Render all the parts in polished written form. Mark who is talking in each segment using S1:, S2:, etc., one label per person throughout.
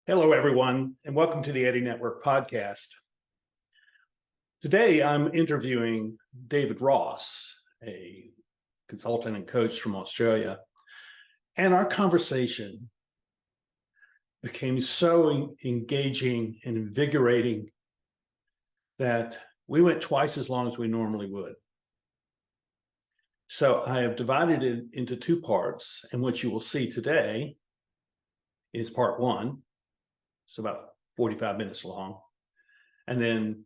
S1: Hello, everyone, and welcome to the Eddy Network podcast. Today, I'm interviewing David Ross, a consultant and coach from Australia. And our conversation became so engaging and invigorating that we went twice as long as we normally would. So I have divided it into two parts, and what you will see today is part one. It's about 45 minutes long. And then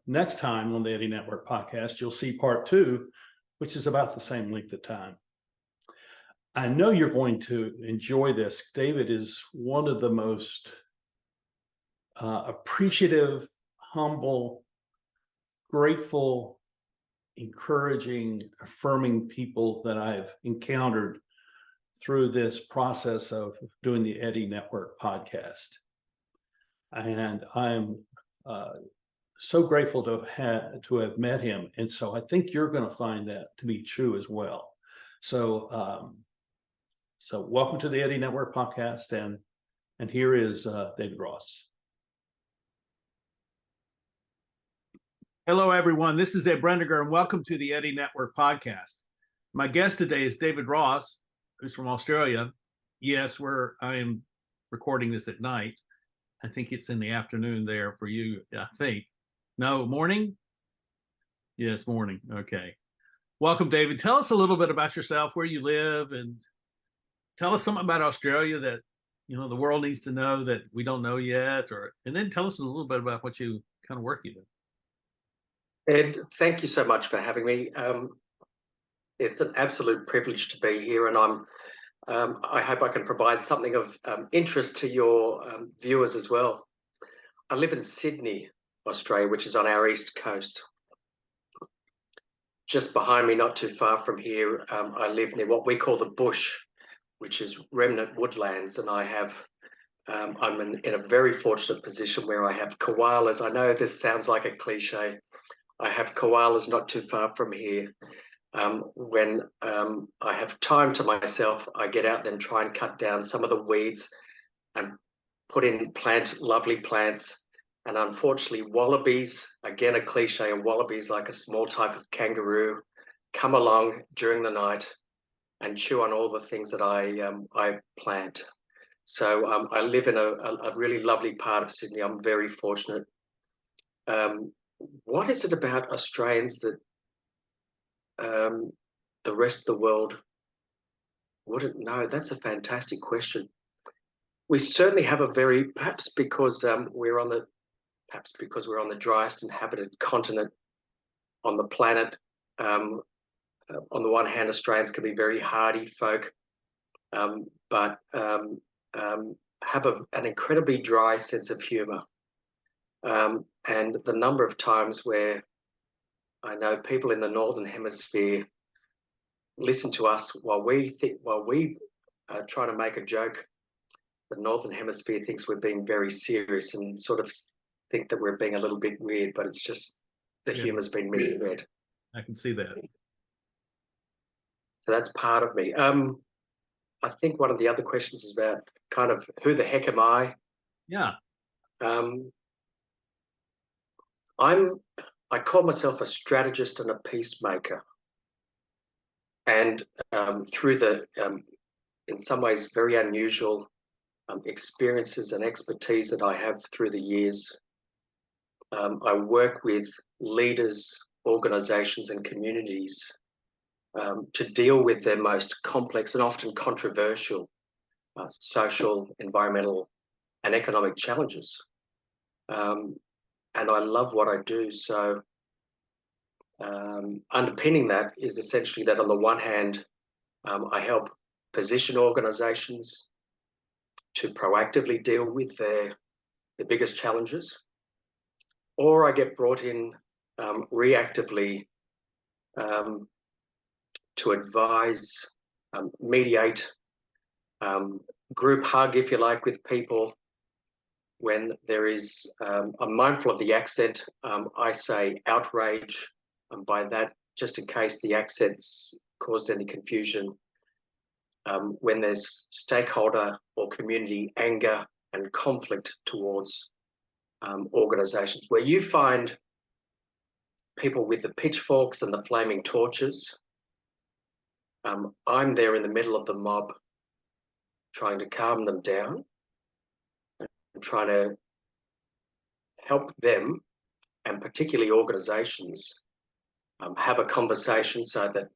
S1: next time on the Eddy Network podcast, you'll see part two, which is about the same length of time. I know you're going to enjoy this. David is one of the most appreciative, humble, grateful, encouraging, affirming people that I've encountered through this process of doing the Eddy Network podcast. And I'm so grateful to have met him. And so I think you're going to find that to be true as well. So welcome to the Eddy Network podcast. And here is David Ross. Hello, everyone. This is Ed Brendiger, and welcome to the Eddy Network podcast. My guest today is David Ross, who's from Australia. Yes, I am recording this at night. I think it's in the afternoon there for you, I think. No, morning? Yes, morning. Okay. Welcome, David. Tell us a little bit about yourself, where you live, and tell us something about Australia that, the world needs to know that we don't know yet, and then tell us a little bit about what you kind of work you do.
S2: Ed, thank you so much for having me. It's an absolute privilege to be here, and I hope I can provide something of interest to your viewers as well. I live in Sydney, Australia, which is on our east coast. Just behind me, not too far from here, I live near what we call the bush, which is remnant woodlands, and I'm in a very fortunate position where I have koalas. I know this sounds like a cliche. I have koalas not too far from here. When I have time to myself, I get out and try and cut down some of the weeds and plant lovely plants. And unfortunately, wallabies, again a cliche, a wallaby is like a small type of kangaroo, come along during the night and chew on all the things that I plant. So I live in a really lovely part of Sydney. I'm very fortunate. What is it about Australians that the rest of the world wouldn't know? That's a fantastic question. We certainly have perhaps because we're on the driest inhabited continent on the planet. On the one hand, Australians can be very hardy folk, but have an incredibly dry sense of humour. And the number of times where I know people in the Northern Hemisphere listen to us while we try to make a joke. The Northern Hemisphere thinks we're being very serious and sort of think that we're being a little bit weird, but it's just the humour's been misread.
S1: I can see that.
S2: So that's part of me. I think one of the other questions is about kind of who the heck am I?
S1: Yeah.
S2: I call myself a strategist and a peacemaker. And through the, in some ways, very unusual experiences and expertise that I have through the years, I work with leaders, organisations and communities to deal with their most complex and often controversial social, environmental and economic challenges. And I love what I do. So underpinning that is essentially that on the one hand, I help position organisations to proactively deal with their biggest challenges, or I get brought in reactively to advise, mediate, group hug, if you like, with people. When there is, I'm mindful of the accent, I say outrage, and by that, just in case the accent's caused any confusion, when there's stakeholder or community anger and conflict towards organisations. Where you find people with the pitchforks and the flaming torches, I'm there in the middle of the mob trying to calm them down and trying to help them, and particularly organisations, have a conversation so that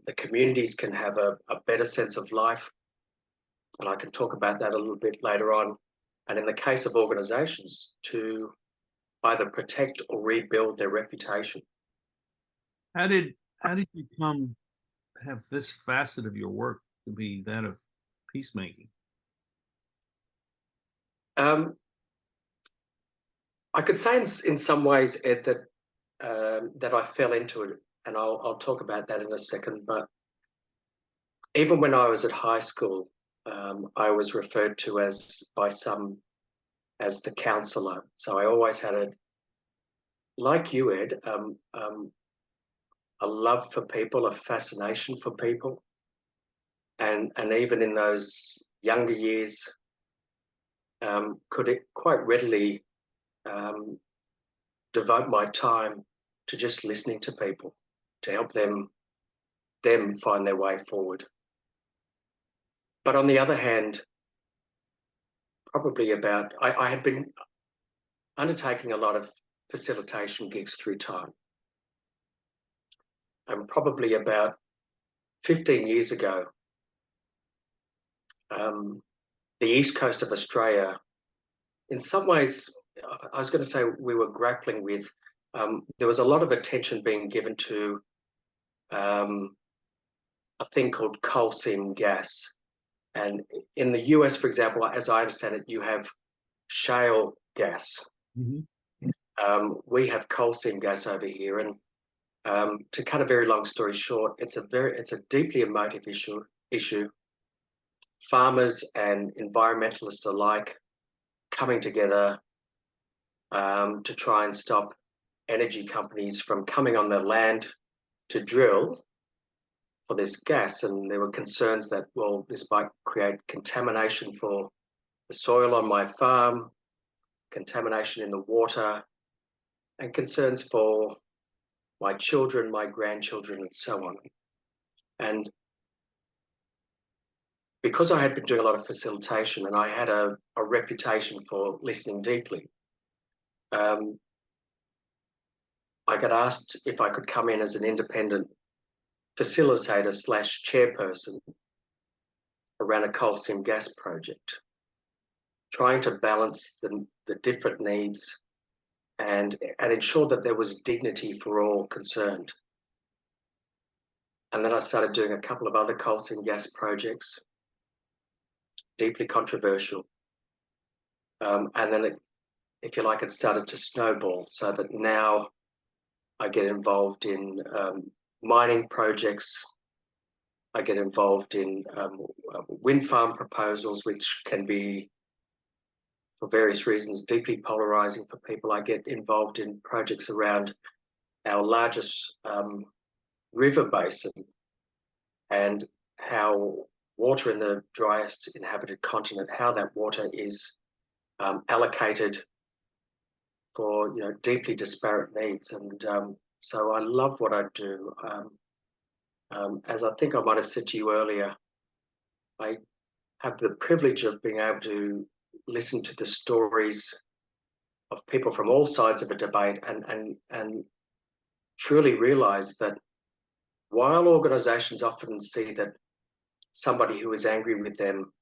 S2: the communities can have a better sense of life. And I can talk about that a little bit later on. And in the case of organisations, to either protect or rebuild their reputation.
S1: How did you come to have this facet of your work to be that of peacemaking?
S2: I could say in some ways, Ed, that I fell into it, and I'll talk about that in a second. But even when I was at high school, I was referred to by some as the counselor. So I always had like you, Ed, a love for people, a fascination for people, and even in those younger years, could quite readily devote my time to just listening to people, to help them find their way forward. But on the other hand, probably I had been undertaking a lot of facilitation gigs through time. And probably about 15 years ago, the east coast of Australia, in some ways, I was going to say we were grappling with, there was a lot of attention being given to a thing called coal seam gas. And in the US, for example, as I understand it, you have shale gas. Mm-hmm. We have coal seam gas over here. And to cut a very long story short, it's a deeply emotive issue. Farmers and environmentalists alike coming together to try and stop energy companies from coming on their land to drill for this gas. And there were concerns that, well, this might create contamination for the soil on my farm, contamination in the water, and concerns for my children, my grandchildren, and so on. And because I had been doing a lot of facilitation and I had a reputation for listening deeply, I got asked if I could come in as an independent facilitator / chairperson around a coal seam gas project, trying to balance the different needs and ensure that there was dignity for all concerned. And then I started doing a couple of other coal seam gas projects, deeply controversial. And then, if you like, it started to snowball so that now I get involved in mining projects. I get involved in wind farm proposals, which can be, for various reasons, deeply polarizing for people. I get involved in projects around our largest river basin and how water in the driest inhabited continent, how that water is allocated for deeply disparate needs. And so I love what I do. As I think I might have said to you earlier, I have the privilege of being able to listen to the stories of people from all sides of a debate and truly realize that while organizations often see that somebody who is angry with them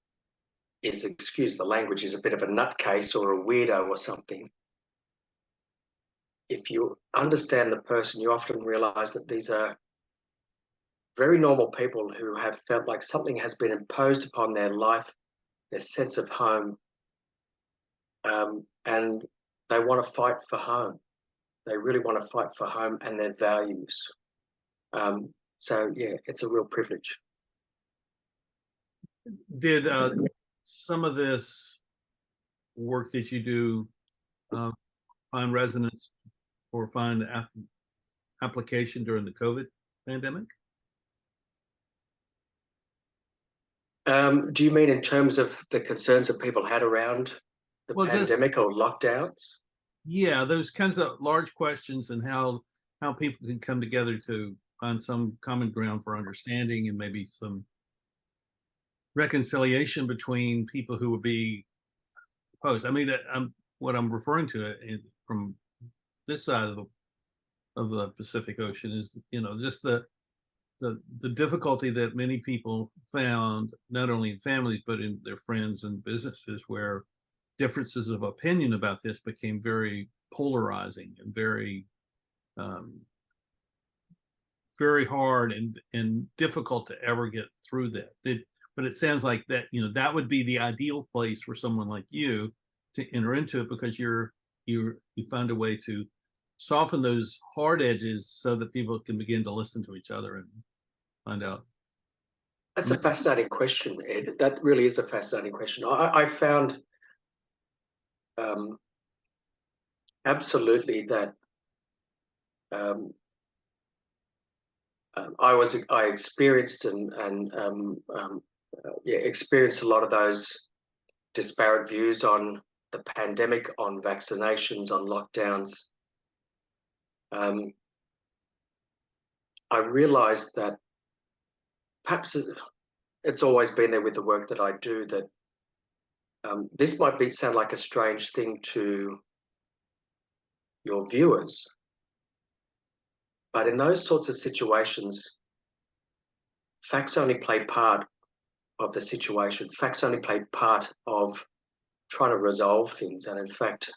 S2: is, excuse the language, is a bit of a nutcase or a weirdo or something, if you understand the person, you often realize that these are very normal people who have felt like something has been imposed upon their life, their sense of home, and they want to fight for home. They really want to fight for home and their values. So yeah, it's a real privilege.
S1: Did some of this work that you do find resonance or find application during the COVID pandemic?
S2: Do you mean in terms of the concerns that people had around the
S1: Well, just
S2: pandemic or lockdowns?
S1: yeah, those kinds of large questions and how people can come together to find some common ground for understanding and maybe some reconciliation between people who would be opposed. I mean, what I'm referring to from this side of the Pacific Ocean is, just the difficulty that many people found, not only in families but in their friends and businesses, where differences of opinion about this became very polarizing and um, very hard and difficult to ever get through that. But it sounds like that, that would be the ideal place for someone like you to enter into it, because you find a way to soften those hard edges so that people can begin to listen to each other and find out.
S2: That's a fascinating question, Ed. That really is a fascinating question. I found absolutely that um, I experienced experienced a lot of those disparate views on the pandemic, on vaccinations, on lockdowns. I realized that perhaps it's always been there with the work that I do, that this might sound like a strange thing to your viewers, but in those sorts of situations, facts only play part of the situation. Facts only play part of trying to resolve things. And in fact,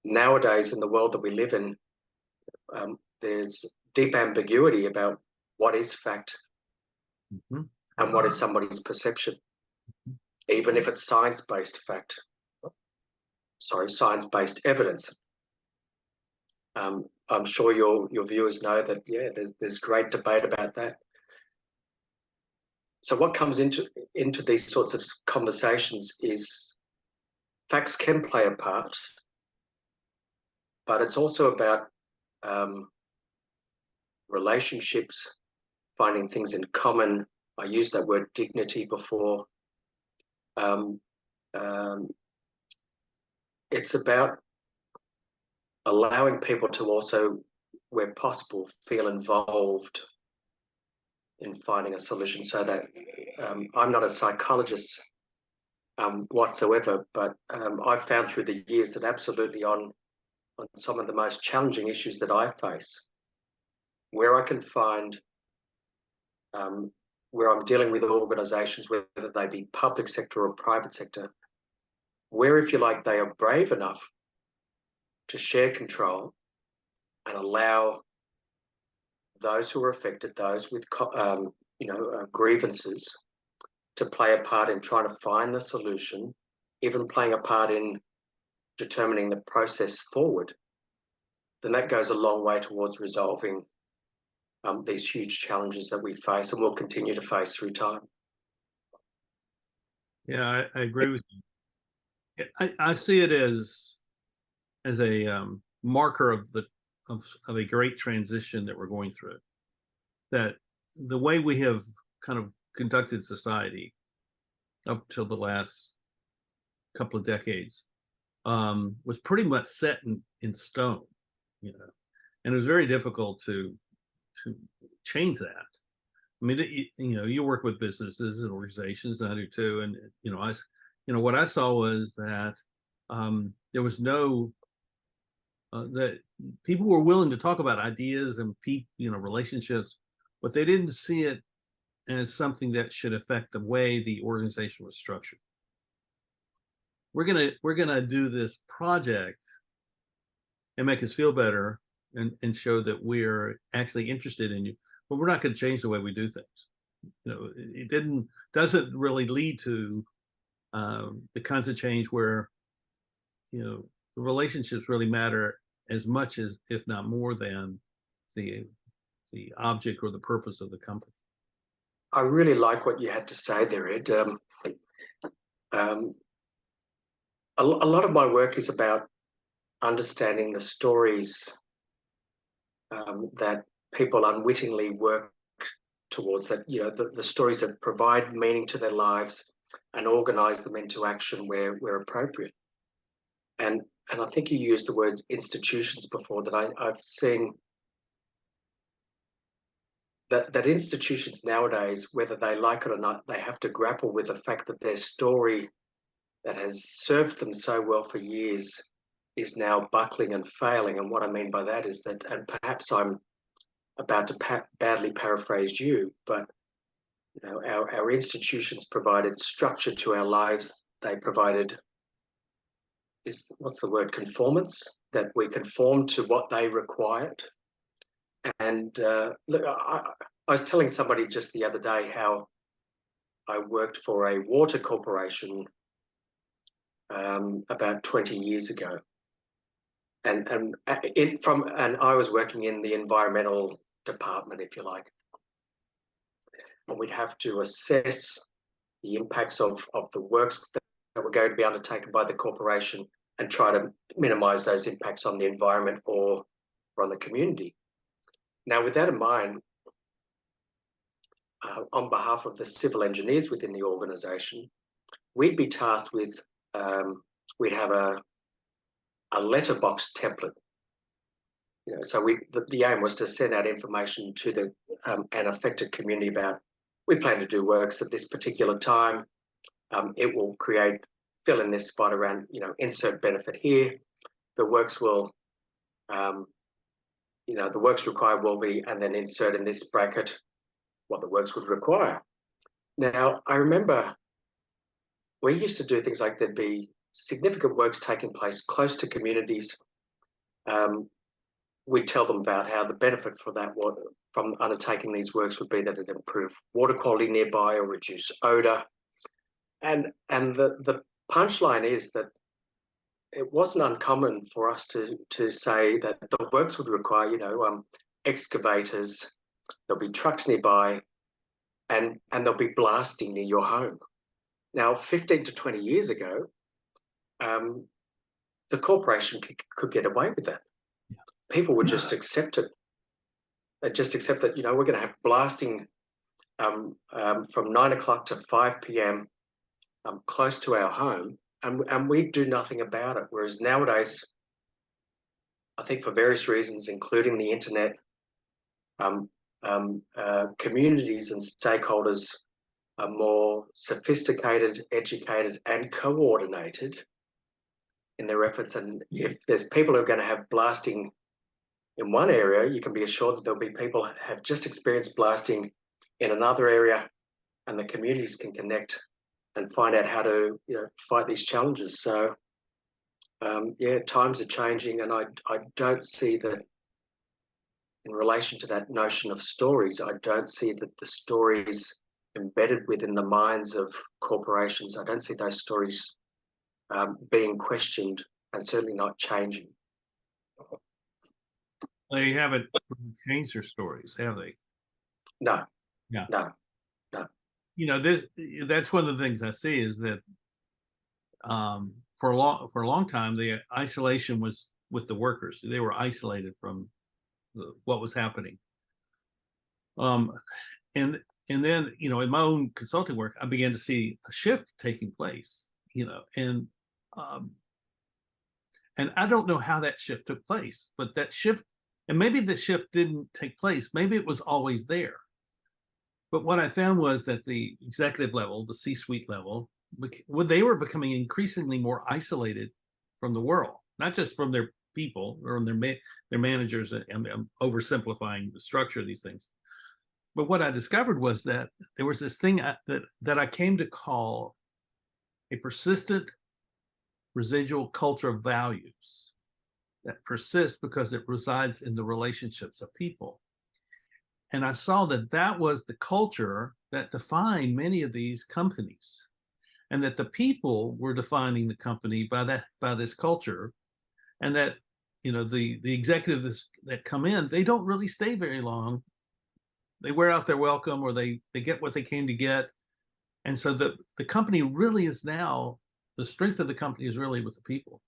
S2: nowadays in the world that we live in, there's deep ambiguity about what is fact and what is somebody's perception, even if it's science-based fact. Sorry, science-based evidence. I'm sure your viewers know that, yeah, there's great debate about that. So what comes into these sorts of conversations is facts can play a part, but it's also about relationships, finding things in common. I used that word dignity before. It's about allowing people to also, where possible, feel involved in finding a solution. So that I'm not a psychologist whatsoever, but I've found through the years that absolutely on some of the most challenging issues that I face, where I can find where I'm dealing with organisations, whether they be public sector or private sector, where, if you like, they are brave enough to share control and allow those who are affected, those with grievances, to play a part in trying to find the solution, even playing a part in determining the process forward, then that goes a long way towards resolving these huge challenges that we face and will continue to face through time.
S1: Yeah, I agree with you. I see it as a marker of a great transition that we're going through. That the way we have kind of conducted society up till the last couple of decades was pretty much set in stone, and it was very difficult to change that. I mean, you work with businesses and organizations, and I do too. And what I saw was that there was no that people were willing to talk about ideas and relationships, but they didn't see it as something that should affect the way the organization was structured. We're gonna do this project and make us feel better and show that we're actually interested in you, but we're not going to change the way we do things. It doesn't really lead to the kinds of change where the relationships really matter as much as, if not more than, the object or the purpose of the company.
S2: I really like what you had to say there, Ed. A lot of my work is about understanding the stories that people unwittingly work towards that, the stories that provide meaning to their lives and organize them into action where appropriate. And I think you used the word institutions before, that I've seen that institutions nowadays, whether they like it or not, they have to grapple with the fact that their story that has served them so well for years is now buckling and failing. And what I mean by that is that, and perhaps I'm about to badly paraphrase you, but our institutions provided structure to our lives. They provided, what's the word, conformance, that we conformed to what they required. And look, I was telling somebody just the other day how I worked for a water corporation about 20 years ago, and I was working in the environmental department, if you like, and we'd have to assess the impacts of the works that were going to be undertaken by the corporation and try to minimise those impacts on the environment or on the community. Now, with that in mind, on behalf of the civil engineers within the organisation, we'd be tasked with, we'd have a letterbox template. So the aim was to send out information to the an affected community about, we plan to do works at this particular time. It will fill in this spot around, insert benefit here. The works will, the works required will be, and then insert in this bracket what the works would require. Now, I remember we used to do things like there'd be significant works taking place close to communities. We'd tell them about how the benefit for that from undertaking these works would be that it improve water quality nearby or reduce odour. And the punchline is that it wasn't uncommon for us to say that the works would require, excavators, there'll be trucks nearby, and there'll be blasting near your home. Now, 15 to 20 years ago, the corporation could get away with that. Yeah. People would just accept it. They'd just accept that, we're going to have blasting from 9 o'clock to 5 p.m. Close to our home, and we do nothing about it. Whereas nowadays, I think for various reasons, including the internet, communities and stakeholders are more sophisticated, educated, and coordinated in their efforts. And if there's people who are going to have blasting in one area, you can be assured that there'll be people who have just experienced blasting in another area, and the communities can connect and find out how to, fight these challenges. So, times are changing, and I don't see that, in relation to that notion of stories, I don't see that the stories embedded within the minds of corporations, I don't see those stories being questioned, and certainly not changing.
S1: They haven't changed their stories, have they?
S2: No.
S1: Yeah.
S2: No.
S1: That's one of the things I see is that for a long time, the isolation was with the workers. They were isolated from what was happening. And then, in my own consulting work, I began to see a shift taking place, and I don't know how that shift took place, but that shift, and maybe the shift didn't take place. Maybe it was always there. But what I found was that the executive level, the C-suite level, they were becoming increasingly more isolated from the world, not just from their people or their managers. And I'm oversimplifying the structure of these things. But what I discovered was that there was this thing that I came to call a persistent residual culture of values that persists because it resides in the relationships of people. And I saw that was the culture that defined many of these companies, and that the people were defining the company by this culture, and that the executives that come in, they don't really stay very long. They wear out their welcome, or they get what they came to get. And so the company really is now, the strength of the company is really with the people.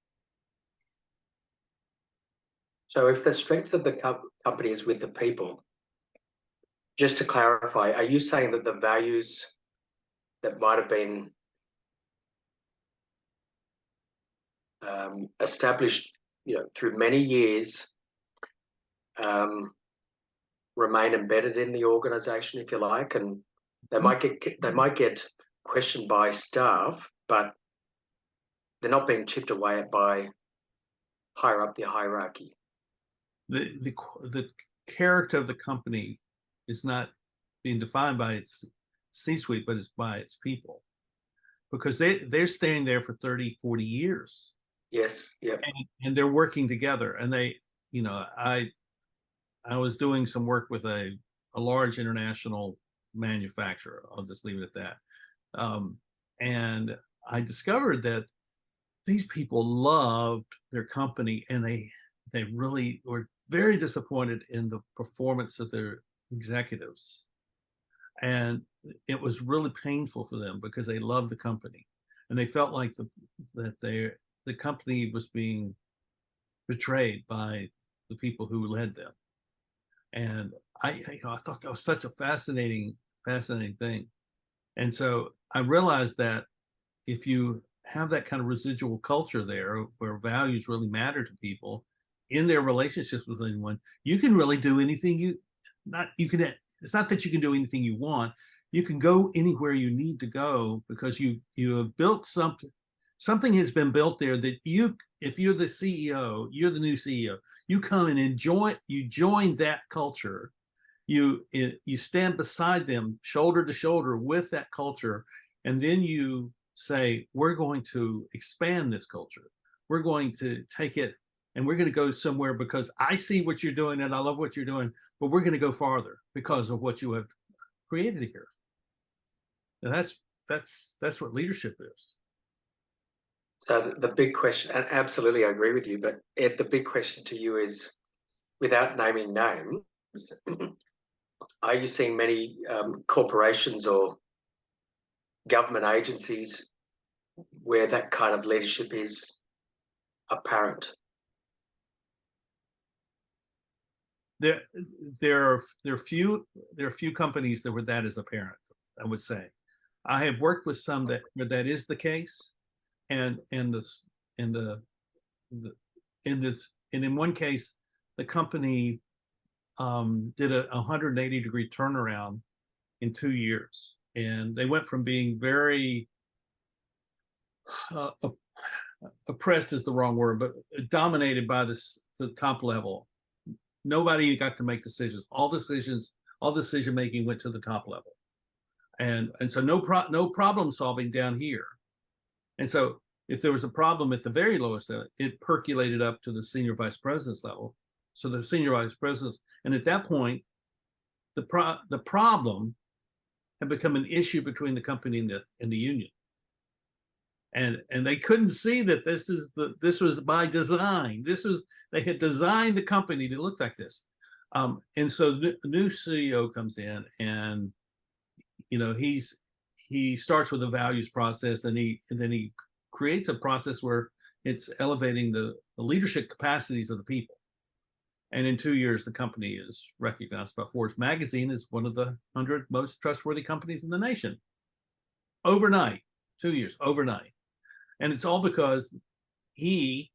S2: So if the strength of the company is with the people, Just to clarify, are you saying that the values that might have been established, through many years, um, remain embedded in the organisation, if you like, and they might get questioned by staff, but they're not being chipped away at by higher up the hierarchy?
S1: The character of the company is not being defined by its C-suite, but it's by its people, because they're staying there for 30, 40 years.
S2: Yes. Yep.
S1: And they're working together. And I was doing some work with a large international manufacturer. I'll just leave it at that. And I discovered that these people loved their company, and they really were very disappointed in the performance of their executives. And it was really painful for them because they loved the company, and they felt like the company was being betrayed by the people who led them. And I thought that was such a fascinating thing. And so I realized that if you have that kind of residual culture there where values really matter to people in their relationships with anyone, you can really do anything it's not that you can do anything you want. You can go anywhere you need to go because you have built something has been built there that if you're the CEO, you're the new CEO, you come and join that culture. You stand beside them shoulder to shoulder with that culture, and then you say, we're going to expand this culture. We're going to take it and we're going to go somewhere because I see what you're doing and I love what you're doing, but we're going to go farther because of what you have created here. And that's what leadership is.
S2: So the big question, and absolutely I agree with you, but Ed, the big question to you is, without naming names, are you seeing many corporations or government agencies where that kind of leadership is apparent?
S1: There are few companies where that is apparent, I would say. I have worked with some where that is the case, and in one case, the company did a 180-degree turnaround in 2 years, and they went from being very oppressed is the wrong word, but dominated by the top level. Nobody got to make decisions. All decision making went to the top level, and so no problem solving down here. And so if there was a problem at the very lowest level, it percolated up to the senior vice president's level. So the senior vice presidents, and at that point, the problem had become an issue between the company and the union. And they couldn't see that this was by design. They had designed the company to look like this. And so the new CEO comes in, and he starts with a values process, and then he creates a process where it's elevating the leadership capacities of the people. And in 2 years, the company is recognized by Forbes magazine as one of the 100 most trustworthy companies in the nation. Overnight, 2 years, overnight. And it's all because he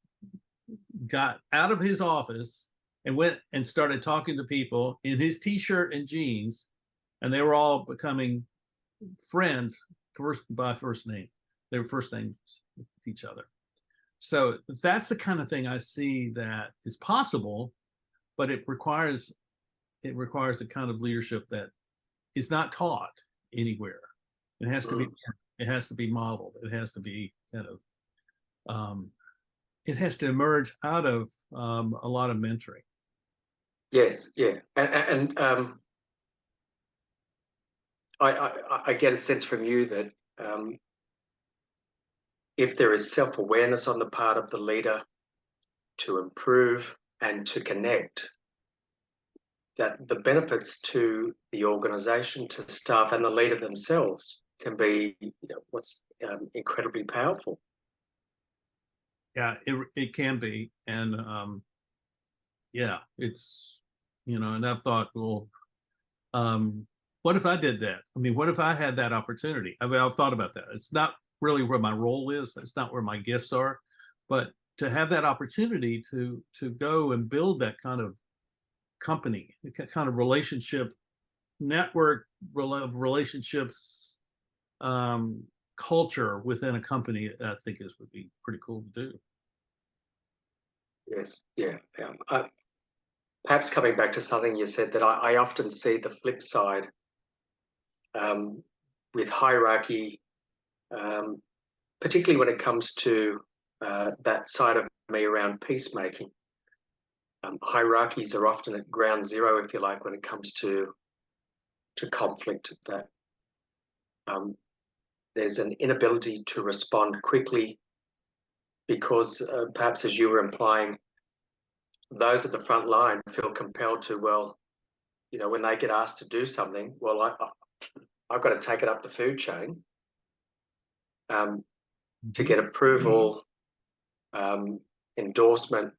S1: got out of his office and went and started talking to people in his t-shirt and jeans, and they were all becoming friends by first name. They were first names with each other. So that's the kind of thing I see that is possible, but it requires the kind of leadership that is not taught anywhere. It has to be modeled. It has to be kind of it has to emerge out of a lot of mentoring.
S2: Yes, yeah, and I get a sense from you that if there is self-awareness on the part of the leader to improve and to connect, that the benefits to the organisation, to the staff, and the leader themselves can be, what's incredibly powerful.
S1: Yeah, it can be, and yeah, it's and I've thought, well, What if I did that? I mean, what if I had that opportunity? I mean, I've thought about that. It's not really where my role is. It's not where my gifts are, but to have that opportunity to go and build that kind of company, kind of relationship network of relationships, culture within a company, I think would be pretty cool to do.
S2: Yes, yeah. Perhaps coming back to something you said, that I often see the flip side um, with hierarchy, um, particularly when it comes to that side of me around peacemaking. Hierarchies are often at ground zero, if you like, when it comes to conflict. That there's an inability to respond quickly because perhaps, as you were implying, those at the front line feel compelled to, well, you know, when they get asked to do something, well, I've got to take it up the food chain to get approval, endorsement.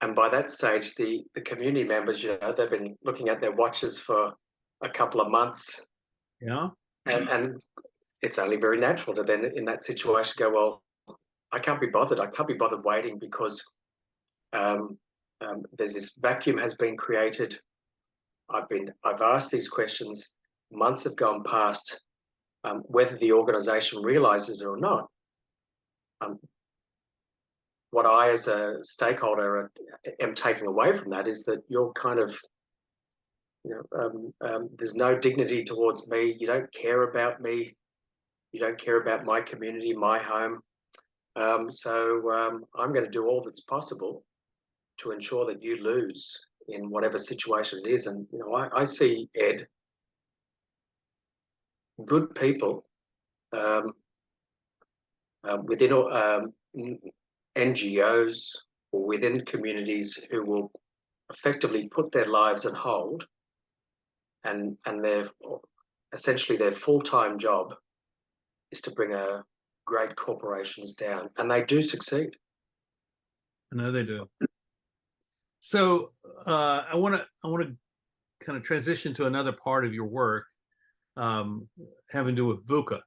S2: And by that stage, the community members, you know, they've been looking at their watches for a couple of months.
S1: Yeah.
S2: And it's only very natural to then, in that situation, go, well, I can't be bothered. I can't be bothered waiting because there's this vacuum has been created. I've asked these questions. Months have gone past. Whether the organisation realises it or not, what I, as a stakeholder, am taking away from that is that you're kind of, you know, there's no dignity towards me. You don't care about me. You don't care about my community, my home. So I'm going to do all that's possible to ensure that you lose in whatever situation it is. And, you know, I see, Ed, good people within NGOs or within communities who will effectively put their lives on hold, and essentially their full-time job is to bring great corporations down, and they do succeed.
S1: I know they do. So I want to kind of transition to another part of your work, having to do with VUCA.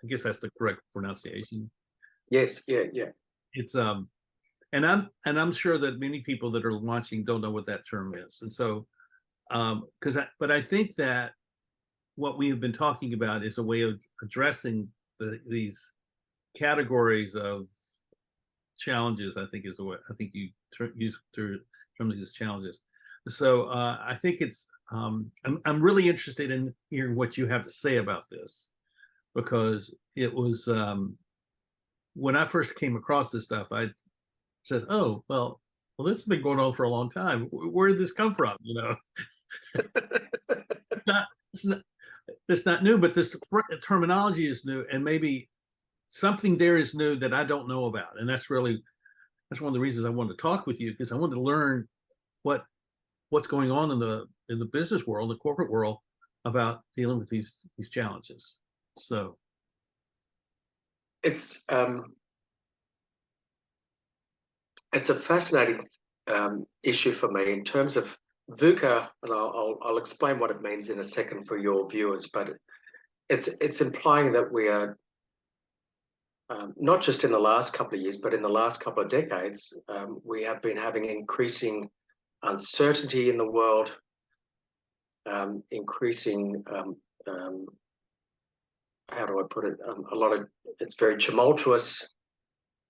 S1: I guess that's the correct pronunciation.
S2: Yes, yeah.
S1: It's and I'm sure that many people that are watching don't know what that term is, and so but I think that what we have been talking about is a way of addressing these categories of challenges. I think is the way I think you use terms as challenges. So I think it's I'm really interested in hearing what you have to say about this, because it was when I first came across this stuff, I said, "Oh, well, this has been going on for a long time. Where did this come from?" You know, not, it's not it's not new, but this terminology is new, and maybe something there is new that I don't know about, and that's one of the reasons I wanted to talk with you, because I wanted to learn what's going on in the business world, the corporate world, about dealing with these challenges. So
S2: it's a fascinating issue for me in terms of VUCA, and I'll explain what it means in a second for your viewers. But it's implying that we are not just in the last couple of years, but in the last couple of decades, we have been having increasing uncertainty in the world, increasing how do I put it? It's very tumultuous.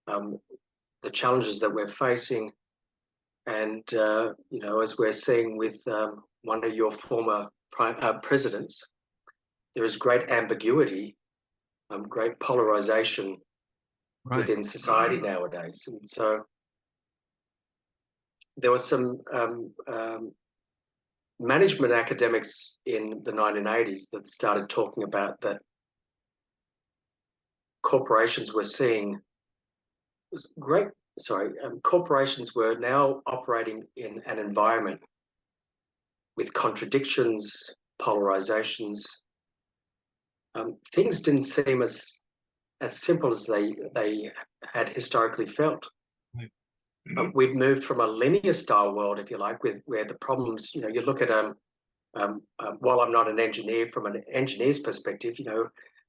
S2: The challenges that we're facing, and you know, as we're seeing with one of your former presidents, there is great ambiguity, great polarization within society nowadays. And so there was some management academics in the 1980s that started talking about that corporations were seeing corporations were now operating in an environment with contradictions, polarizations. Things didn't seem as simple as they had historically felt.
S1: Right.
S2: We've moved from a linear style world, if you like, where the problems, you look at while I'm not an engineer, from an engineer's perspective,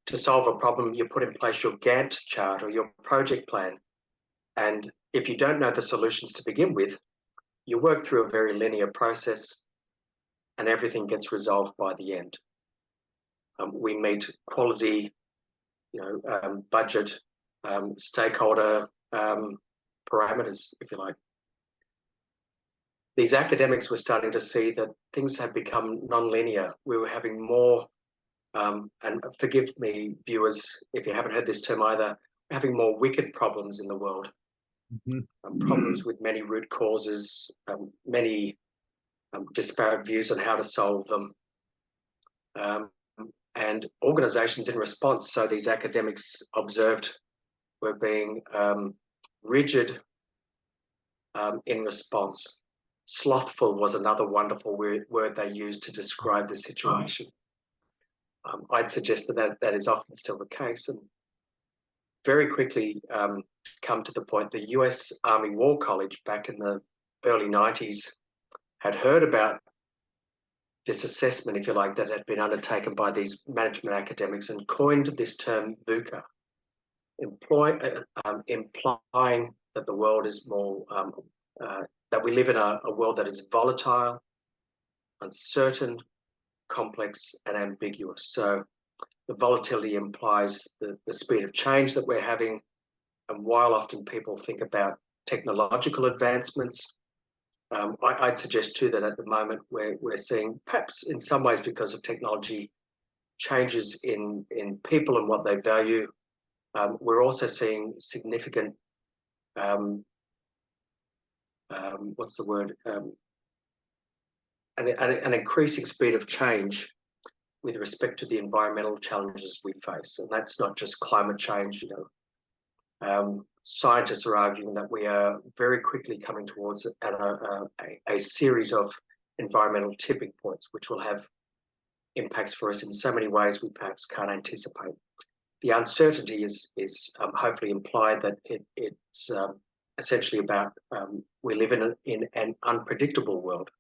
S2: to solve a problem, you put in place your Gantt chart or your project plan. And if you don't know the solutions to begin with, you work through a very linear process and everything gets resolved by the end. We meet quality, budget, stakeholder parameters, if you like. These academics were starting to see that things had become non-linear. We were having more, and forgive me, viewers, if you haven't heard this term either, having more wicked problems in the world. Problems with many root causes, many disparate views on how to solve them, and organisations in response. So these academics observed were being rigid in response. Slothful was another wonderful word they used to describe the situation. I'd suggest that is often still the case, and very quickly come to the point the US Army War College back in the early 90s had heard about this assessment, if you like, that had been undertaken by these management academics and coined this term VUCA, implying that the world is more, that we live in a world that is volatile, uncertain, complex, and ambiguous. So the volatility implies the speed of change that we're having. And while often people think about technological advancements, I'd suggest too that at the moment we're seeing, perhaps in some ways because of technology, changes in people and what they value. We're also seeing significant, what's the word, an increasing speed of change with respect to the environmental challenges we face. And that's not just climate change, scientists are arguing that we are very quickly coming towards a series of environmental tipping points, which will have impacts for us in so many ways we perhaps can't anticipate. The uncertainty is hopefully implied that it's essentially about we live in an unpredictable world.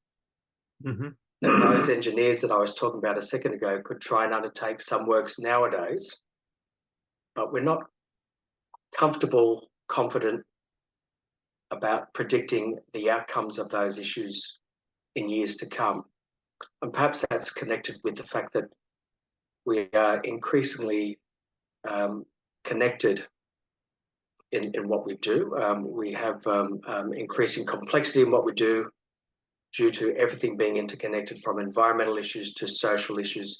S2: That those engineers that I was talking about a second ago could try and undertake some works nowadays, but we're not comfortable, confident about predicting the outcomes of those issues in years to come. And perhaps that's connected with the fact that we are increasingly connected in what we do. We have increasing complexity in what we do due to everything being interconnected, from environmental issues to social issues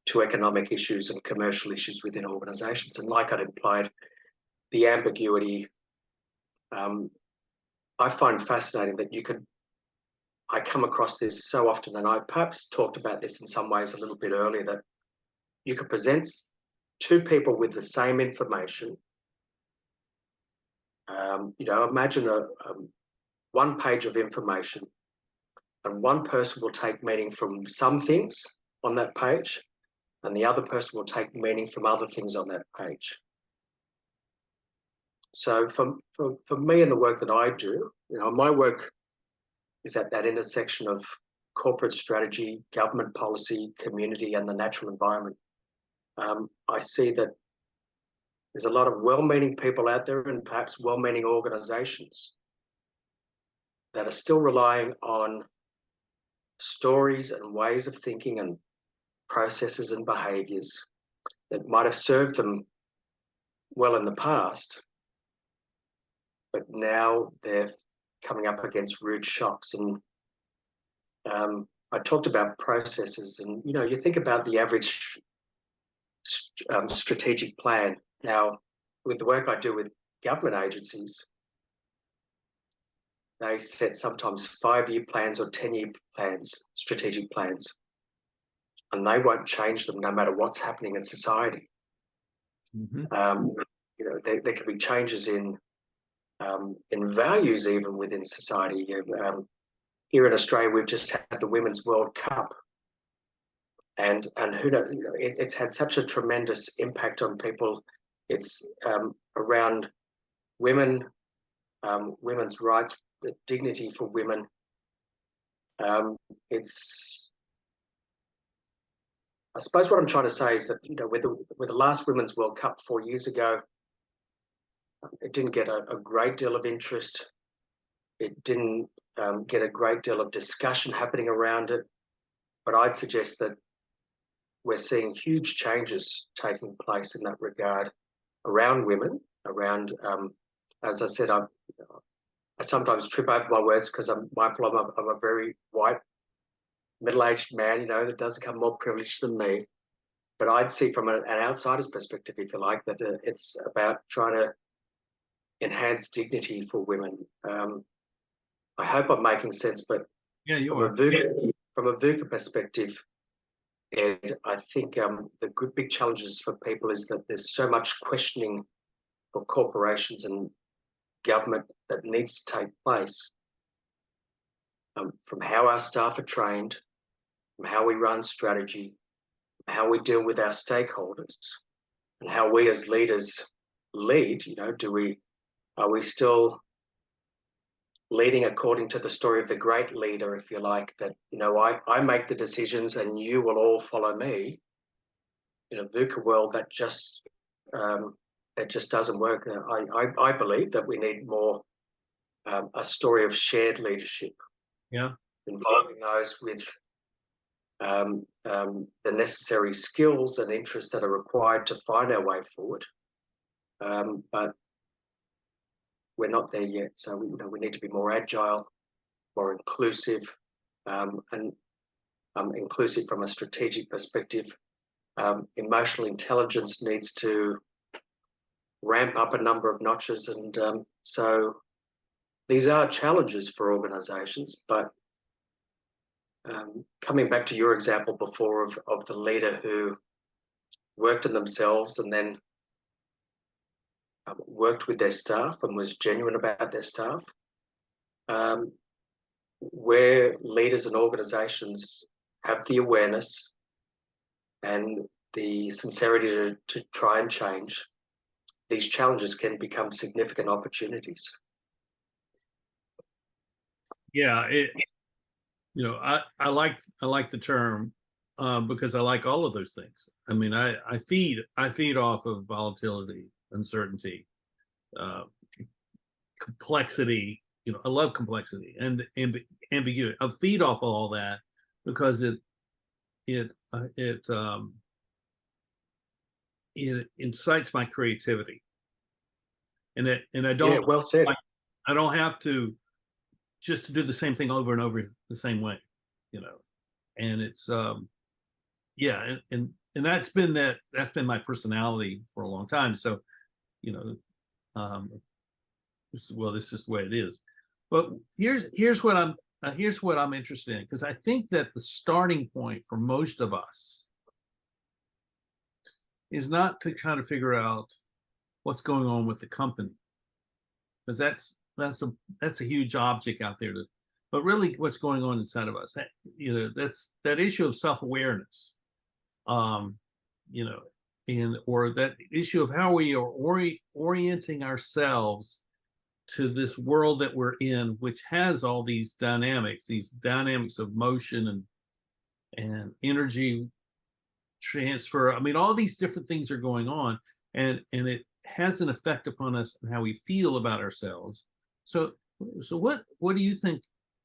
S2: to economic issues and commercial issues within organisations. And like I'd implied, the ambiguity, I find fascinating that I come across this so often, and I perhaps talked about this in some ways a little bit earlier, that you could present two people with the same information. Imagine a one page of information, and one person will take meaning from some things on that page, and the other person will take meaning from other things on that page. So for me and the work that I do, my work is at that intersection of corporate strategy, government policy, community, and the natural environment. I see that there's a lot of well-meaning people out there, and perhaps well-meaning organizations, that are still relying on stories and ways of thinking and processes and behaviors that might have served them well in the past, but now they're coming up against rude shocks. And I talked about processes, and you think about the average strategic plan. Now, with the work I do with government agencies, they set sometimes 5-year plans or 10-year plans, strategic plans, and they won't change them no matter what's happening in society. There can be changes in values even within society. Here in Australia, we've just had the Women's World Cup, and who knows, it's had such a tremendous impact on people. It's around women women's rights, the dignity for women. It's, I suppose what I'm trying to say is that, you know, with the last Women's World Cup 4 years ago, it didn't get a great deal of interest. It didn't get a great deal of discussion happening around it. But I'd suggest that we're seeing huge changes taking place in that regard around women, around, as I said, I sometimes trip over my words because I'm mindful I'm a very white, middle-aged man, you know, that doesn't come more privileged than me. But I'd see from an outsider's perspective, if you like, that it's about trying to enhance dignity for women. I hope I'm making sense, but
S1: Yeah, you
S2: from
S1: are.
S2: a VUCA perspective, and I think the big challenges for people is that there's so much questioning for corporations and government that needs to take place, from how our staff are trained, from how we run strategy, how we deal with our stakeholders, and how we as leaders lead. You know, are we still leading according to the story of the great leader, if you like, that, you know, I make the decisions and you will all follow me? In a VUCA world, that just doesn't work. I believe that we need more a story of shared leadership,
S1: Yeah.
S2: involving those with the necessary skills and interests that are required to find our way forward. But we're not there yet. So we need to be more agile, more inclusive, and inclusive from a strategic perspective. Emotional intelligence needs to ramp up a number of notches, and so these are challenges for organisations. But coming back to your example before of the leader who worked on themselves and then worked with their staff and was genuine about their staff, where leaders and organisations have the awareness and the sincerity to try and change, these challenges can become significant opportunities.
S1: Yeah, I like the term because I like all of those things. I mean, I feed off of volatility, uncertainty, complexity. You know, I love complexity and ambiguity. I feed off of all that because it incites my creativity, and I don't.
S2: Yeah, well said.
S1: I don't have to just to do the same thing over and over the same way, you know. And it's yeah, and that's been my personality for a long time. So, you know, well, this is the way it is. But here's what I'm interested in, because I think that the starting point for most of us is not to kind of figure out what's going on with the company, because that's a huge object out there, but really what's going on inside of us. You know, that's that issue of self-awareness, you know, or that issue of how we are orienting ourselves to this world that we're in, which has all these dynamics of motion and energy transfer. I mean, all these different things are going on, and it has an effect upon us and how we feel about ourselves. So what do you think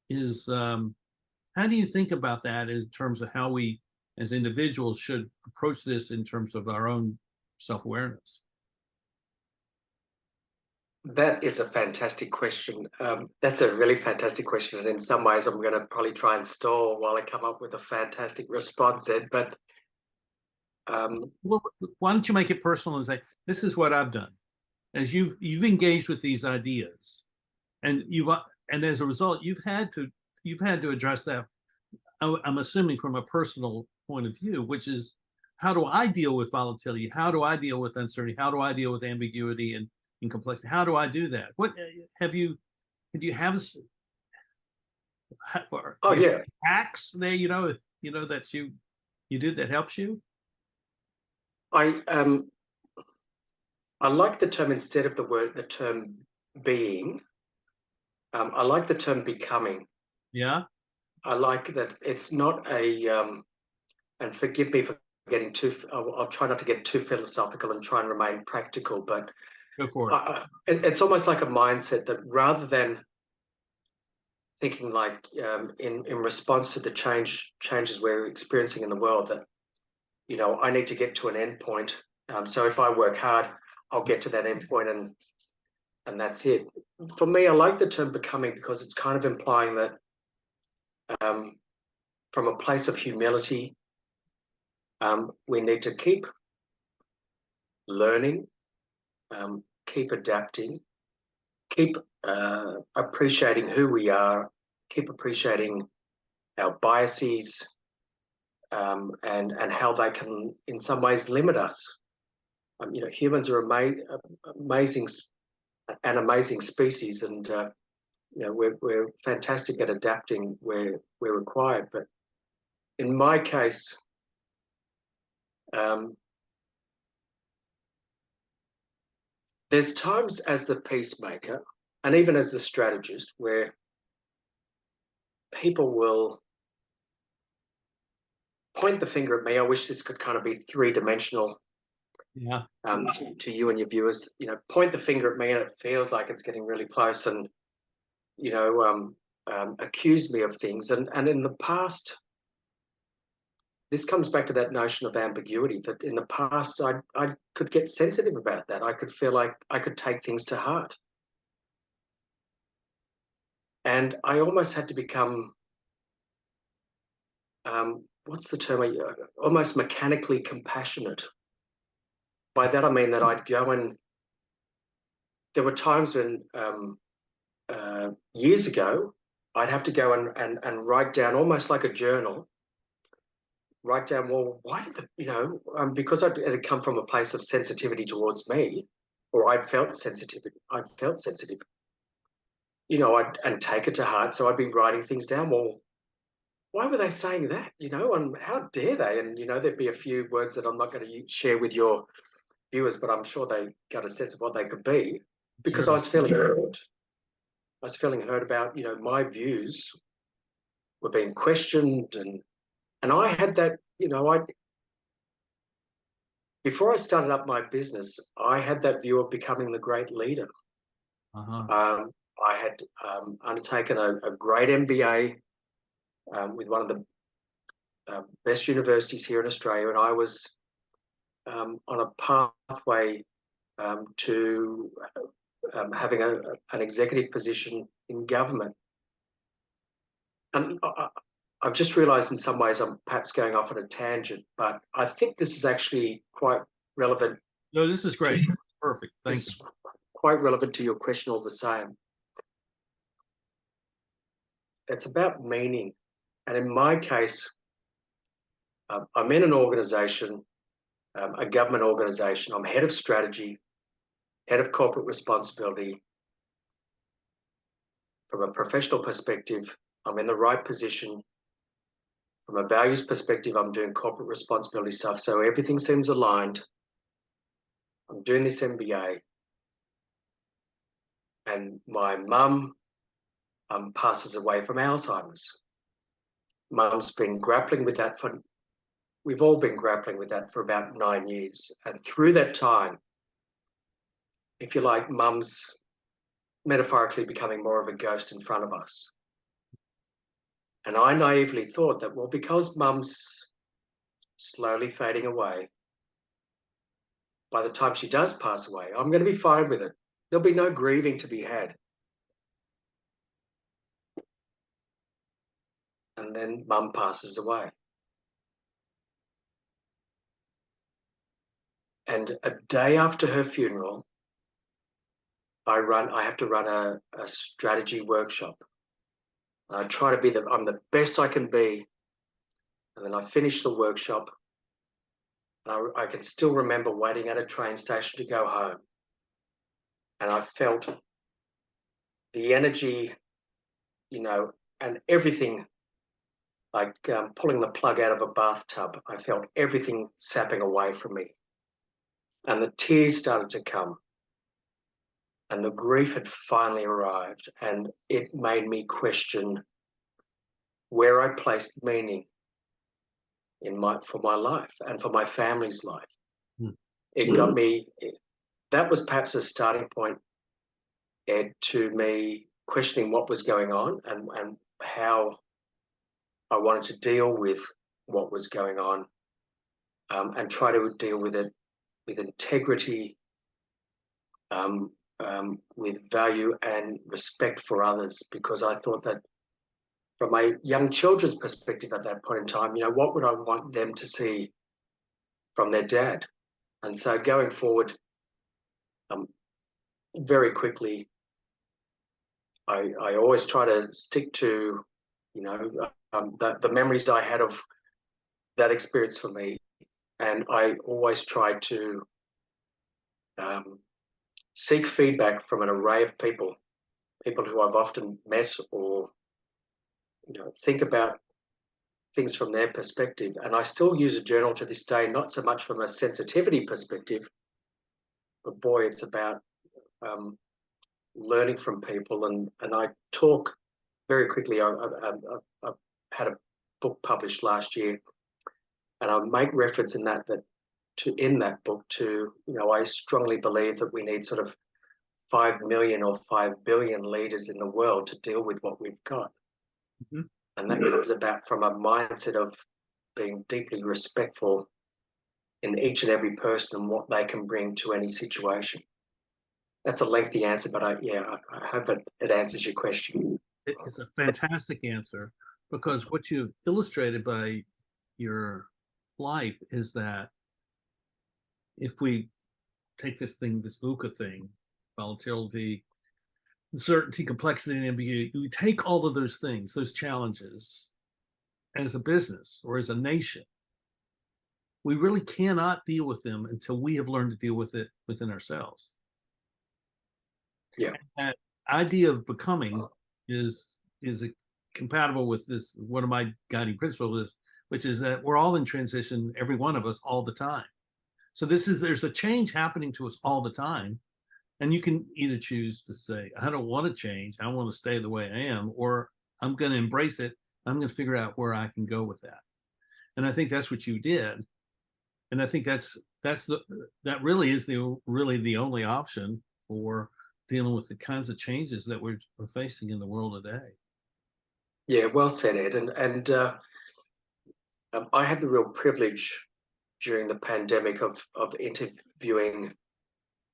S1: is how do you think about that in terms of how we as individuals should approach this in terms of our own self-awareness?
S2: That is a fantastic question. That's a really fantastic question. And in some ways, I'm going to probably try and stall while I come up with a fantastic response, Ed. But
S1: well, why don't you make it personal and say, this is what I've done. As you've engaged with these ideas, and as a result, you've had to address that. I'm assuming from a personal point of view, which is, how do I deal with volatility? How do I deal with uncertainty? How do I deal with ambiguity and complexity? How do I do that? What have you have?
S2: Oh yeah,
S1: hacks there, you know that you did that helps you.
S2: I like the term, instead of the term being, I like the term becoming.
S1: Yeah.
S2: I like that it's not a, and forgive me for getting too, I'll try not to get too philosophical and try and remain practical, but
S1: Go for it.
S2: it's almost like a mindset that rather than thinking like in response to the changes we're experiencing in the world, that, you know, I need to get to an end point. So if I work hard, I'll get to that end point and that's it. For me, I like the term becoming because it's kind of implying that from a place of humility, we need to keep learning, keep adapting, keep appreciating who we are, keep appreciating our biases, and how they can, in some ways, limit us. You know, humans are amazing, an amazing species, and you know, we're fantastic at adapting where we're required. But in my case, there's times as the peacemaker and even as the strategist where people will point the finger at me. I wish this could kind of be three-dimensional.
S1: Yeah.
S2: To you and your viewers, you know, point the finger at me and it feels like it's getting really close, and you know, accuse me of things. And in the past, this comes back to that notion of ambiguity, that in the past I could get sensitive about that. I could feel like I could take things to heart. And I almost had to become, what's the term, almost mechanically compassionate. By that I mean that I'd go and, there were times when years ago, I'd have to go and write down, almost like a journal, write down, well, why did the, you know, because it had come from a place of sensitivity towards me, or I'd felt sensitive, you know, and take it to heart. So I'd be writing things down. Well, why were they saying that, you know, and how dare they? And, you know, there'd be a few words that I'm not going to share with your viewers, but I'm sure they got a sense of what they could be, because
S1: Sure.
S2: I was feeling hurt. I was feeling hurt about, you know, my views were being questioned, and I had that, you know, before I started up my business, I had that view of becoming the great leader.
S1: Uh-huh.
S2: I had undertaken a great MBA with one of the best universities here in Australia, and I was on a pathway to having an executive position in government. And I've just realised in some ways I'm perhaps going off on a tangent, but I think this is actually quite relevant.
S1: No, this is great. Perfect. Thank you.
S2: Quite relevant to your question all the same. It's about meaning. And in my case, I'm in an organisation, a government organisation. I'm head of strategy, head of corporate responsibility. From a professional perspective, I'm in the right position. From a values perspective, I'm doing corporate responsibility stuff. So everything seems aligned. I'm doing this MBA. And my mum passes away from Alzheimer's. Mum's been grappling with that we've all been grappling with that for about 9 years. And through that time, if you like, mum's metaphorically becoming more of a ghost in front of us. And I naively thought that, well, because mum's slowly fading away, by the time she does pass away, I'm going to be fine with it. There'll be no grieving to be had. And then mum passes away. And a day after her funeral, I have to run a strategy workshop. I try to be I'm the best I can be. And then I finish the workshop. And I can still remember waiting at a train station to go home. And I felt the energy, you know, and everything, like pulling the plug out of a bathtub. I felt everything sapping away from me. And the tears started to come. and the grief had finally arrived, and it made me question where I placed meaning for my life and for my family's life.
S1: Mm.
S2: It got me. That was perhaps a starting point, Ed, to me questioning what was going on and how I wanted to deal with what was going on, and try to deal with it with integrity, with value and respect for others, because I thought that from my young children's perspective at that point in time, what would I want them to see from their dad? And so going forward, very quickly, I always try to stick to, the memories that I had of that experience for me. And I always try to seek feedback from an array of people who I've often met, or think about things from their perspective. And I still use a journal to this day, not so much from a sensitivity perspective, but boy, it's about learning from people. And I talk very quickly. I had a book published last year, and I make reference in that book to, I strongly believe that we need sort of 5 million or 5 billion leaders in the world to deal with what we've got.
S1: Mhm.
S2: And that comes about from a mindset of being deeply respectful in each and every person and what they can bring to any situation. That's a lengthy answer, but I hope it answers your question.
S1: It's a fantastic answer, because what you've illustrated by your life is that if we take this VUCA thing, volatility, uncertainty, complexity, and ambiguity, we take all of those things, those challenges, as a business or as a nation, we really cannot deal with them until we have learned to deal with it within ourselves.
S2: Yeah.
S1: That idea of becoming is compatible with this. One of my guiding principles which is that we're all in transition, every one of us, all the time. So there's a change happening to us all the time, and you can either choose to say, I don't want to change, I want to stay the way I am, or I'm going to embrace it. I'm going to figure out where I can go with that. And I think that's what you did. And I think that really is the only option for dealing with the kinds of changes that we're facing in the world today.
S2: Yeah, well said, Ed. And I had the real privilege during the pandemic of interviewing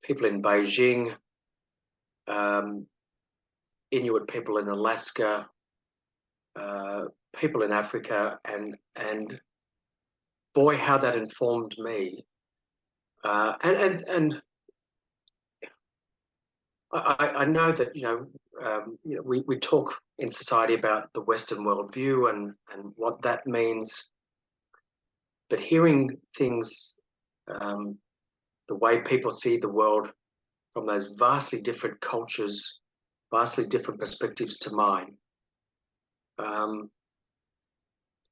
S2: people in Beijing, Inuit people in Alaska, people in Africa, and boy, how that informed me. And I know that we talk in society about the Western worldview and what that means, but hearing things, the way people see the world from those vastly different cultures, vastly different perspectives to mine.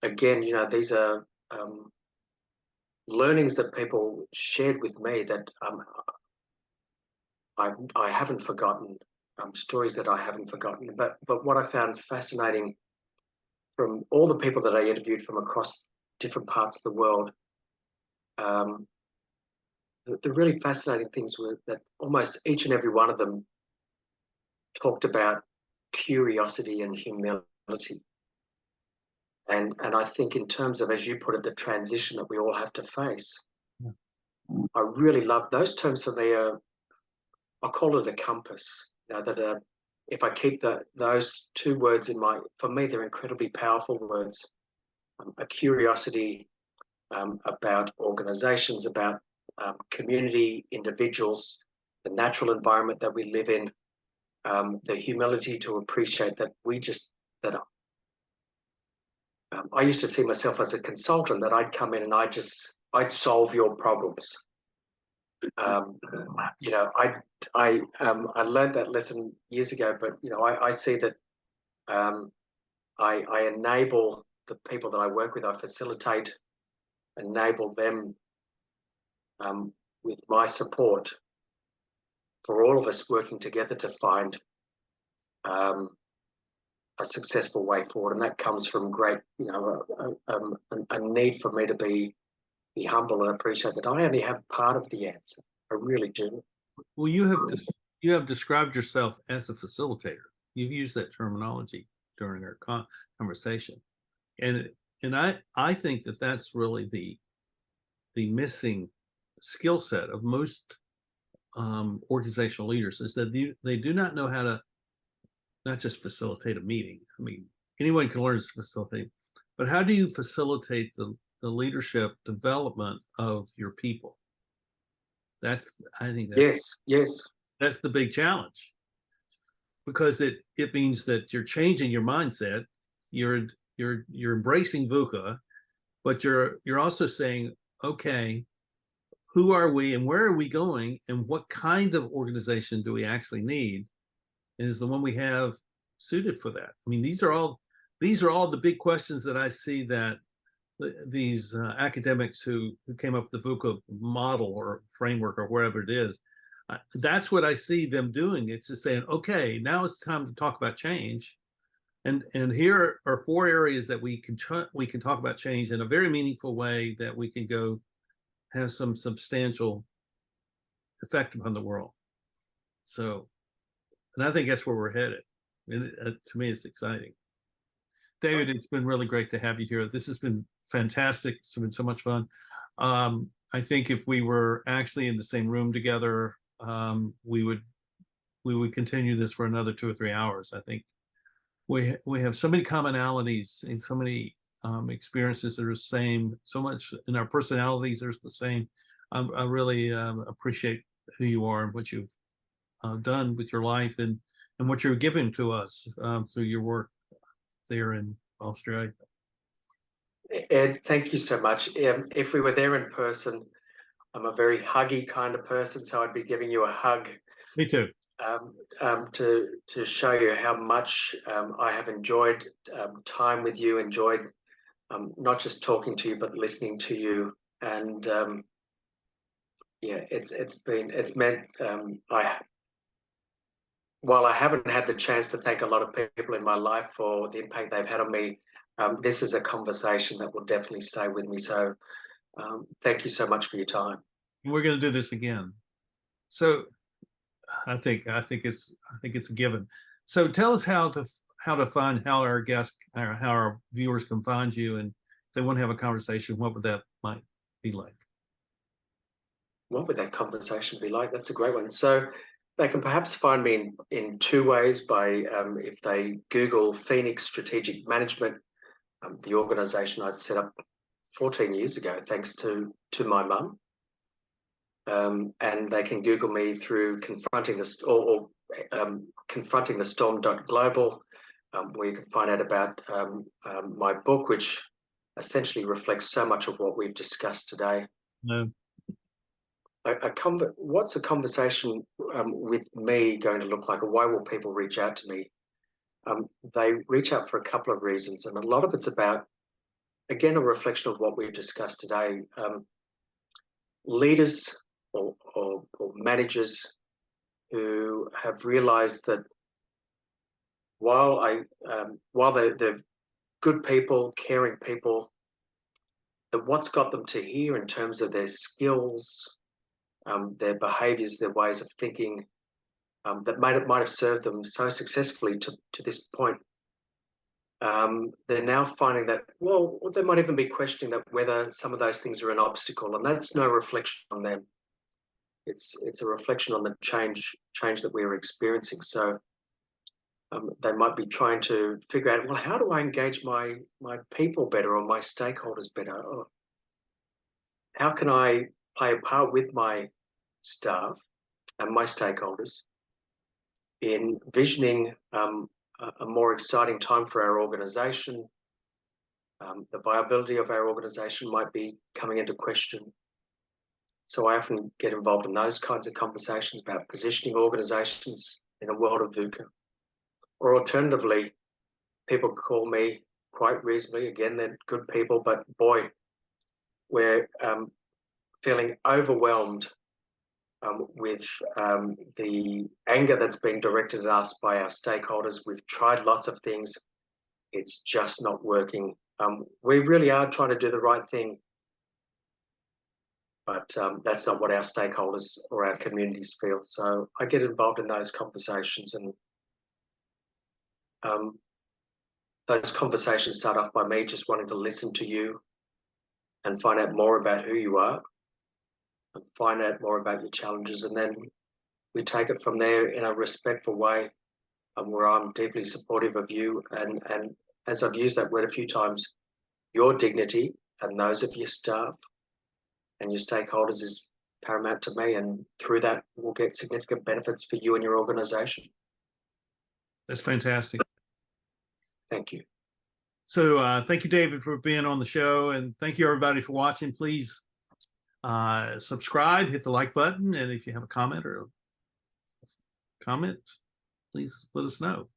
S2: Again, these are learnings that people shared with me that I haven't forgotten, stories that I haven't forgotten. But what I found fascinating from all the people that I interviewed from across different parts of the world, the really fascinating things were that almost each and every one of them talked about curiosity and humility. And I think in terms of, as you put it, the transition that we all have to face,
S1: Yeah.
S2: I really love those terms. For me, I'll call it a compass. That if I keep those two words for me, they're incredibly powerful words. A curiosity about organizations, about community, individuals, the natural environment that we live in, the humility to appreciate that I used to see myself as a consultant, that I'd come in and I'd solve your problems. I learned that lesson years ago, but I see that I enable the people that I work with. I facilitate, enable them with my support for all of us working together to find a successful way forward, and that comes from great, a need for me to be humble and appreciate that I only have part of the answer. I really do.
S1: Well, you have described yourself as a facilitator. You've used that terminology during our conversation, and I think that that's really the missing skill set of most organizational leaders, is that they do not know how to not just facilitate a meeting. I mean, anyone can learn to facilitate, but how do you facilitate the leadership development of your people? I think that's the big challenge, because it means that you're changing your mindset. You're embracing VUCA, but you're also saying, okay, who are we and where are we going, and what kind of organization do we actually need? And is the one we have suited for that? I mean, these are all the big questions that I see that these academics who came up with the VUCA model or framework or wherever it is, that's what I see them doing. It's just saying, okay, now it's time to talk about change, and here are 4 areas that we can talk about change in a very meaningful way, that we can go have some substantial effect upon the world. So, and I think that's where we're headed. And to me, it's exciting. David, it's been really great to have you here. This has been fantastic. It's been so much fun. I think if we were actually in the same room together, we would continue this for another 2 or 3 hours. I think we have so many commonalities and so many experiences that are the same. So much in our personalities are the same. I really appreciate who you are and what you've done with your life, and what you're giving to us through your work there in Australia.
S2: Ed, thank you so much. If we were there in person, I'm a very huggy kind of person, so I'd be giving you a hug.
S1: Me too.
S2: To show you how much I have enjoyed time with you, enjoyed not just talking to you, but listening to you. And it's meant, while I haven't had the chance to thank a lot of people in my life for the impact they've had on me, this is a conversation that will definitely stay with me. So thank you so much for your time.
S1: We're going to do this again. So I think it's a given. So tell us how to find, how our guests, or how our viewers can find you, and if they want to have a conversation, what would that might be like?
S2: What would that conversation be like? That's a great one. So they can perhaps find me in 2 ways. By if they Google Phoenix Strategic Management, the organisation I'd set up 14 years ago, thanks to my mum. And they can Google me through confrontingthestorm.global, where you can find out about my book, which essentially reflects so much of what we've discussed today.
S1: No.
S2: What's a conversation with me going to look like, or why will people reach out to me? They reach out for a couple of reasons, and a lot of it's about, again, a reflection of what we've discussed today. Leaders or managers who have realized that while they're good people, caring people, that what's got them to here in terms of their skills, their behaviors, their ways of thinking, that might have served them so successfully to this point, they're now finding that, well, they might even be questioning that whether some of those things are an obstacle, and that's no reflection on them. It's a reflection on the change that we're experiencing. So they might be trying to figure out, well, how do I engage my people better, or my stakeholders better? Or how can I play a part with my staff and my stakeholders in visioning a more exciting time for our organisation? The viability of our organisation might be coming into question. So I often get involved in those kinds of conversations about positioning organisations in a world of VUCA. Or alternatively, people call me quite reasonably, again, they're good people, but boy, we're feeling overwhelmed with the anger that's being directed at us by our stakeholders. We've tried lots of things. It's just not working. We really are trying to do the right thing, but that's not what our stakeholders or our communities feel. So I get involved in those conversations, and those conversations start off by me just wanting to listen to you and find out more about who you are and find out more about your challenges. And then we take it from there in a respectful way, where I'm deeply supportive of you. And as I've used that word a few times, your dignity and those of your staff and your stakeholders is paramount to me. And through that, we'll get significant benefits for you and your organization.
S1: That's fantastic.
S2: Thank you.
S1: So thank you, David, for being on the show. And thank you, everybody, for watching. Please subscribe, hit the like button. And if you have a comment or comment, please let us know.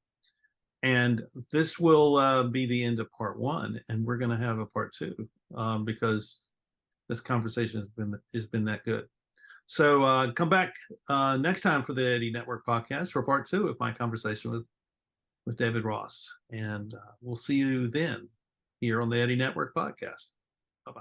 S1: And this will be the end of part 1. And we're going to have a part 2 because this conversation has been that good. So come back next time for the Eddie Network podcast for part 2 of my conversation with David Ross. And we'll see you then here on the Eddie Network podcast. Bye-bye.